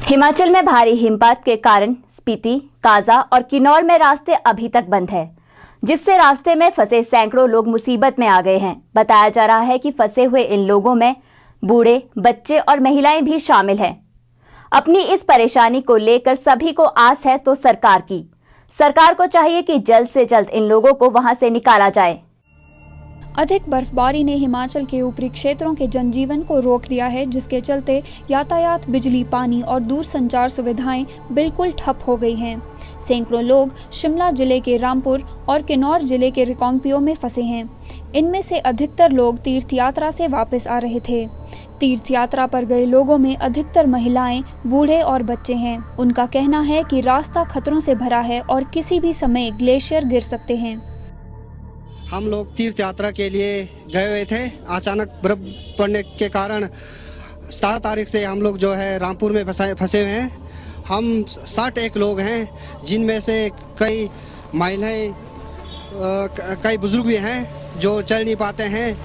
हिमाचल में भारी हिमपात के कारण स्पीति, काजा और किन्नौर में रास्ते अभी तक बंद है, जिससे रास्ते में फंसे सैकड़ों लोग मुसीबत में आ गए हैं। बताया जा रहा है कि फंसे हुए इन लोगों में बूढ़े, बच्चे और महिलाएं भी शामिल हैं। अपनी इस परेशानी को लेकर सभी को आस है तो सरकार को चाहिए कि जल्द से जल्द इन लोगों को वहां से निकाला जाए। अधिक बर्फबारी ने हिमाचल के ऊपरी क्षेत्रों के जनजीवन को रोक दिया है, जिसके चलते यातायात, बिजली, पानी और दूरसंचार सुविधाएं बिल्कुल ठप हो गई हैं। सैकड़ों लोग शिमला जिले के रामपुर और किन्नौर जिले के रिकांगपिओ में फंसे हैं। इनमें से अधिकतर लोग तीर्थ यात्रा से वापस आ रहे थे। तीर्थ यात्रा पर गए लोगों में अधिकतर महिलाएं, बूढ़े और बच्चे हैं। उनका कहना है कि रास्ता खतरों से भरा है और किसी भी समय ग्लेशियर गिर सकते हैं। हम लोग तीर्थ यात्रा के लिए गए हुए थे। अचानक बर्फ पड़ने के कारण 7 तारीख से हम लोग जो है रामपुर में फंसे हुए हैं। हम 61 लोग हैं, जिनमें से कई महिलाएं, कई बुजुर्ग भी हैं जो चल नहीं पाते हैं,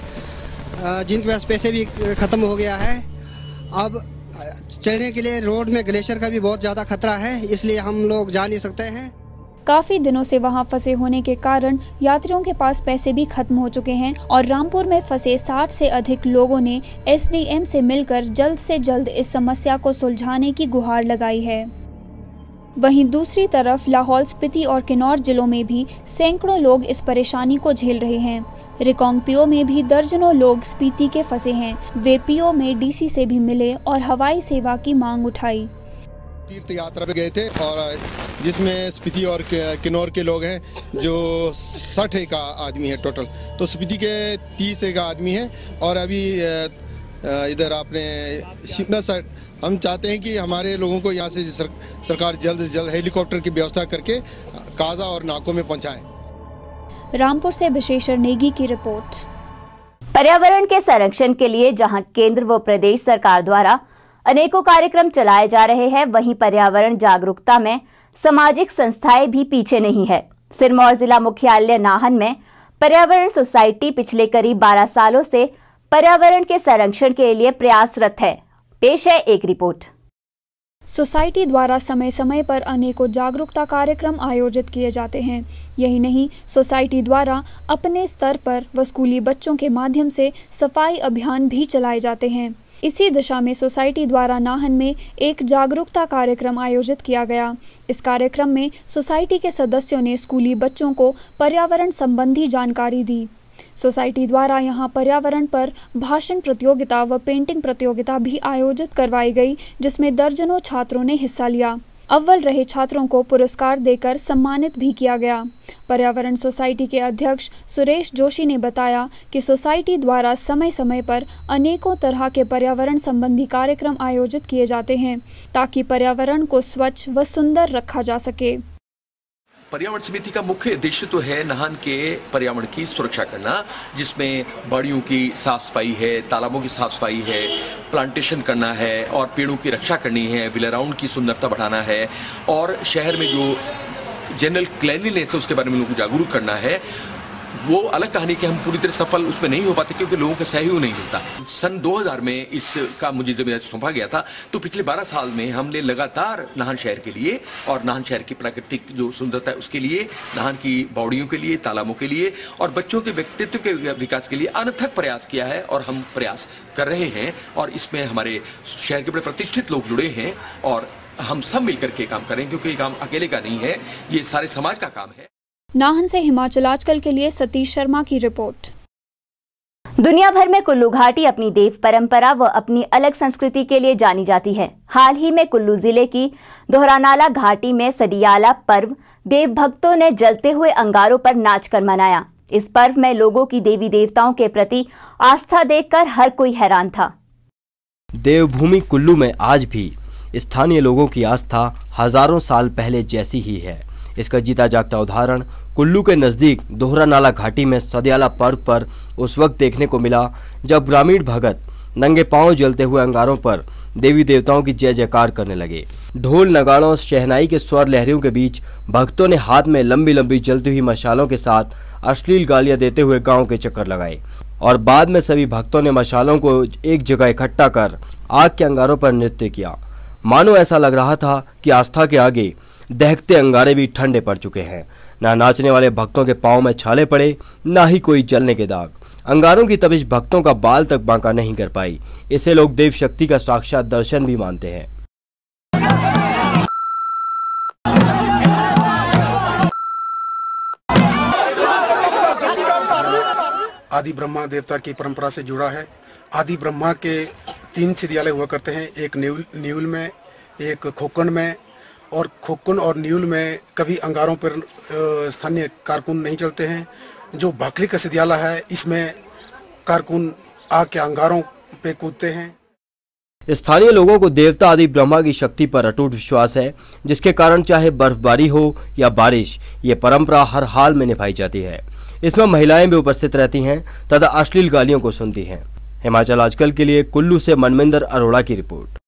जिनके पास पैसे भी ख़त्म हो गया है। अब चलने के लिए रोड में ग्लेशियर का भी बहुत ज़्यादा खतरा है, इसलिए हम लोग जा नहीं सकते हैं। काफी दिनों से वहां फंसे होने के कारण यात्रियों के पास पैसे भी खत्म हो चुके हैं और रामपुर में फंसे 60 से अधिक लोगों ने एसडीएम से मिलकर जल्द से जल्द इस समस्या को सुलझाने की गुहार लगाई है। वहीं दूसरी तरफ लाहौल स्पीति और किन्नौर जिलों में भी सैकड़ों लोग इस परेशानी को झेल रहे हैं। रिकांगपिओ में भी दर्जनों लोग स्पीति के फंसे हैं। वे पीओ में डीसी से भी मिले और हवाई सेवा की मांग उठाई। तीर्थ यात्रा पे गए थे और जिसमें स्पीति और किन्नौर के लोग हैं, जो 60 आदमी है टोटल। तो स्पीति के 30 आदमी हैं और अभी इधर आपने शिमला साइड हम चाहते हैं कि हमारे लोगों को यहाँ से सरकार जल्द से जल्द हेलीकॉप्टर की व्यवस्था करके काजा और नाको में पहुँचाएं। रामपुर से विशेषर नेगी की रिपोर्ट। पर्यावरण के संरक्षण के लिए जहां केंद्र व प्रदेश सरकार द्वारा अनेकों कार्यक्रम चलाए जा रहे हैं, वहीं पर्यावरण जागरूकता में सामाजिक संस्थाएं भी पीछे नहीं है। सिरमौर जिला मुख्यालय नाहन में पर्यावरण सोसाइटी पिछले करीब 12 सालों से पर्यावरण के संरक्षण के लिए प्रयासरत है। पेश है एक रिपोर्ट। सोसाइटी द्वारा समय समय पर अनेकों जागरूकता कार्यक्रम आयोजित किए जाते हैं। यही नहीं, सोसाइटी द्वारा अपने स्तर पर व स्कूली बच्चों के माध्यम से सफाई अभियान भी चलाए जाते हैं। इसी दिशा में सोसाइटी द्वारा नाहन में एक जागरूकता कार्यक्रम आयोजित किया गया। इस कार्यक्रम में सोसाइटी के सदस्यों ने स्कूली बच्चों को पर्यावरण संबंधी जानकारी दी। सोसाइटी द्वारा यहां पर्यावरण पर भाषण प्रतियोगिता व पेंटिंग प्रतियोगिता भी आयोजित करवाई गई, जिसमें दर्जनों छात्रों ने हिस्सा लिया। अव्वल रहे छात्रों को पुरस्कार देकर सम्मानित भी किया गया। पर्यावरण सोसाइटी के अध्यक्ष सुरेश जोशी ने बताया कि सोसाइटी द्वारा समय समय पर अनेकों तरह के पर्यावरण संबंधी कार्यक्रम आयोजित किए जाते हैं, ताकि पर्यावरण को स्वच्छ व सुंदर रखा जा सके। पर्यावरण समिति का मुख्य उद्देश्य तो है नाहन के पर्यावरण की सुरक्षा करना, जिसमें बाड़ियों की साफ सफाई है, तालाबों की साफ सफाई है, प्लांटेशन करना है और पेड़ों की रक्षा करनी है, विल अराउंड की सुंदरता बढ़ाना है और शहर में जो जनरल क्लीनलीनेस है उसके बारे में लोगों को जागरूक करना है। वो अलग कहानी कि हम पूरी तरह सफल उसमें नहीं हो पाते क्योंकि लोगों का सहयोग नहीं मिलता। सन 2000 में इसका मुझे जब सौंपा गया था, तो पिछले 12 साल में हमने लगातार नाहन शहर के लिए और नाहन शहर की प्राकृतिक जो सुंदरता है उसके लिए, नाहन की बावड़ियों के लिए, तालाबों के लिए और बच्चों के व्यक्तित्व के विकास के लिए अनथक प्रयास किया है और हम प्रयास कर रहे हैं। और इसमें हमारे शहर के बड़े प्रतिष्ठित लोग जुड़े हैं और हम सब मिलकर के काम करें, क्योंकि ये काम अकेले का नहीं है, ये सारे समाज का काम है। नाहन से हिमाचल आजकल के लिए सतीश शर्मा की रिपोर्ट। दुनिया भर में कुल्लू घाटी अपनी देव परंपरा व अपनी अलग संस्कृति के लिए जानी जाती है। हाल ही में कुल्लू जिले की दोहरानाला घाटी में सडियाला पर्व देव भक्तों ने जलते हुए अंगारों पर नाचकर मनाया। इस पर्व में लोगों की देवी देवताओं के प्रति आस्था देखकर हर कोई हैरान था। देवभूमि कुल्लू में आज भी स्थानीय लोगों की आस्था हजारों साल पहले जैसी ही है। इसका जीता जागता उदाहरण कुल्लू के नजदीक दोहरानाला घाटी में सदियाला पर्व पर उस वक्त देखने को मिला जब ग्रामीण भगत नंगे पांव जलते हुए अंगारों पर देवी देवताओं की जय जयकार करने लगे। ढोल, नगाड़ों और शहनाई के स्वर लहरियों के बीच भक्तों ने हाथ में लंबी लंबी जलती हुई मशालों के साथ अश्लील गालियां देते हुए गांव के चक्कर लगाए और बाद में सभी भक्तों ने मशालों को एक जगह इकट्ठा कर आग के अंगारों पर नृत्य किया। मानो ऐसा लग रहा था कि आस्था के आगे दहकते अंगारे भी ठंडे पड़ चुके हैं। ना नाचने वाले भक्तों के पांव में छाले पड़े, ना ही कोई जलने के दाग। अंगारों की तपिश भक्तों का बाल तक बांका नहीं कर पाई। इसे लोग देव शक्ति का साक्षात दर्शन भी मानते हैं। आदि ब्रह्मा देवता की परंपरा से जुड़ा है। आदि ब्रह्मा के 3 सिद्धियालय हुआ करते हैं, एक न्यूल में, एक खोकन में, और खोकन और न्यूल में कभी अंगारों पर स्थानीय कारकुन नहीं चलते हैं। जो भाकली का सिद्धियालय है, इसमें कारकुन आके अंगारों पे कूदते हैं। स्थानीय लोगों को देवता आदि ब्रह्मा की शक्ति पर अटूट विश्वास है, जिसके कारण चाहे बर्फबारी हो या बारिश, ये परंपरा हर हाल में निभाई जाती है। इसमें महिलाएं भी उपस्थित रहती हैं तथा अश्लील गालियों को सुनती हैं। हिमाचल आजकल के लिए कुल्लू से मनमिंदर अरोड़ा की रिपोर्ट।